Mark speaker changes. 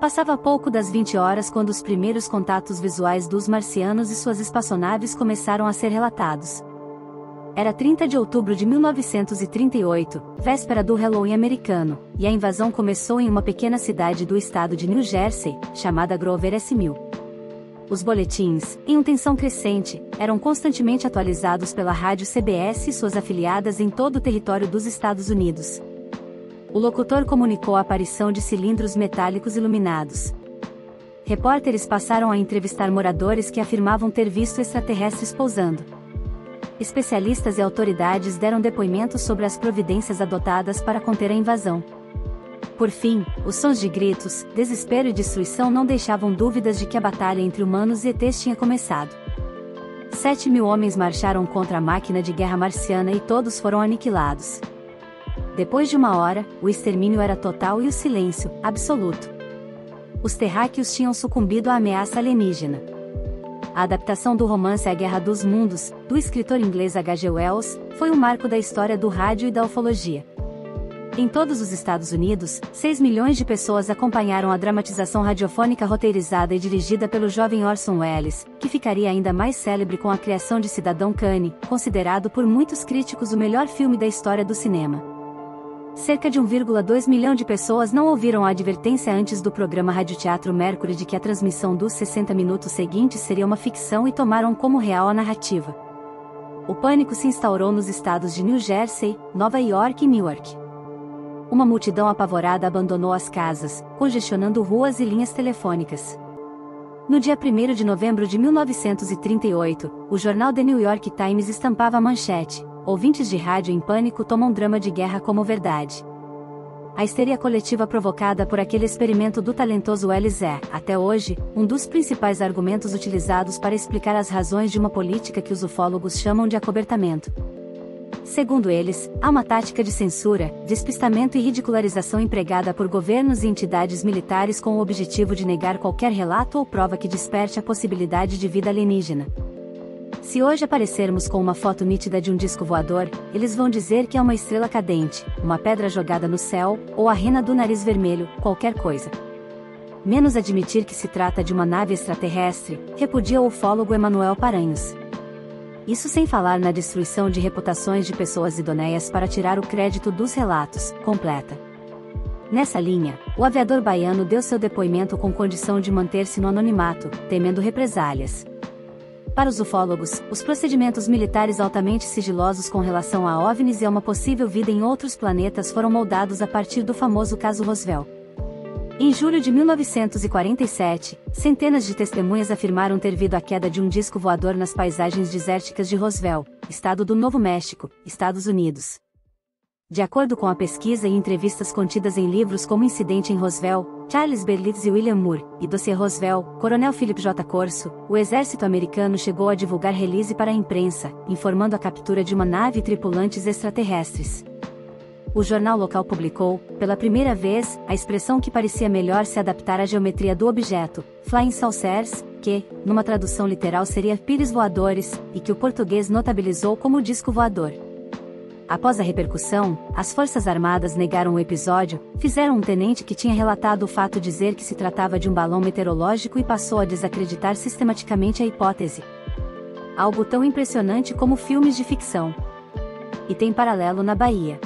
Speaker 1: Passava pouco das 20 horas quando os primeiros contatos visuais dos marcianos e suas espaçonaves começaram a ser relatados. Era 30 de outubro de 1938, véspera do Halloween americano, e a invasão começou em uma pequena cidade do estado de New Jersey, chamada Grover S. Mill. Os boletins, em uma tensão crescente, eram constantemente atualizados pela rádio CBS e suas afiliadas em todo o território dos Estados Unidos. O locutor comunicou a aparição de cilindros metálicos iluminados. Repórteres passaram a entrevistar moradores que afirmavam ter visto extraterrestres pousando. Especialistas e autoridades deram depoimentos sobre as providências adotadas para conter a invasão. Por fim, os sons de gritos, desespero e destruição não deixavam dúvidas de que a batalha entre humanos e ETs tinha começado. 7.000 homens marcharam contra a máquina de guerra marciana e todos foram aniquilados. Depois de uma hora, o extermínio era total e o silêncio, absoluto. Os terráqueos tinham sucumbido à ameaça alienígena. A adaptação do romance A Guerra dos Mundos, do escritor inglês H.G. Wells, foi um marco da história do rádio e da ufologia. Em todos os Estados Unidos, 6 milhões de pessoas acompanharam a dramatização radiofônica roteirizada e dirigida pelo jovem Orson Welles, que ficaria ainda mais célebre com a criação de Cidadão Kane, considerado por muitos críticos o melhor filme da história do cinema. Cerca de 1,2 milhão de pessoas não ouviram a advertência antes do programa Radioteatro Mercury de que a transmissão dos 60 minutos seguintes seria uma ficção e tomaram como real a narrativa. O pânico se instaurou nos estados de New Jersey, Nova York e Newark. Uma multidão apavorada abandonou as casas, congestionando ruas e linhas telefônicas. No dia 1º de novembro de 1938, o jornal The New York Times estampava a manchete: ouvintes de rádio em pânico tomam drama de guerra como verdade. A histeria coletiva provocada por aquele experimento do talentoso Welles é, até hoje, um dos principais argumentos utilizados para explicar as razões de uma política que os ufólogos chamam de acobertamento. Segundo eles, há uma tática de censura, despistamento e ridicularização empregada por governos e entidades militares com o objetivo de negar qualquer relato ou prova que desperte a possibilidade de vida alienígena. Se hoje aparecermos com uma foto nítida de um disco voador, eles vão dizer que é uma estrela cadente, uma pedra jogada no céu, ou a rena do nariz vermelho, qualquer coisa. Menos admitir que se trata de uma nave extraterrestre, repudia o ufólogo Emanuel Paranhos. Isso sem falar na destruição de reputações de pessoas idôneas para tirar o crédito dos relatos, completa. Nessa linha, o aviador baiano deu seu depoimento com condição de manter-se no anonimato, temendo represálias. Para os ufólogos, os procedimentos militares altamente sigilosos com relação a OVNIs e a uma possível vida em outros planetas foram moldados a partir do famoso caso Roswell. Em julho de 1947, centenas de testemunhas afirmaram ter visto a queda de um disco voador nas paisagens desérticas de Roswell, estado do Novo México, Estados Unidos. De acordo com a pesquisa e entrevistas contidas em livros como Incidente em Roswell, Charles Berlitz e William Moore, e Dossiê Roswell, Coronel Philip J. Corso, o exército americano chegou a divulgar release para a imprensa, informando a captura de uma nave e tripulantes extraterrestres. O jornal local publicou, pela primeira vez, a expressão que parecia melhor se adaptar à geometria do objeto, Flying Saucers, que, numa tradução literal seria pires voadores, e que o português notabilizou como disco voador. Após a repercussão, as Forças Armadas negaram o episódio, fizeram um tenente que tinha relatado o fato dizer que se tratava de um balão meteorológico e passou a desacreditar sistematicamente a hipótese. Algo tão impressionante como filmes de ficção. E tem paralelo na Bahia.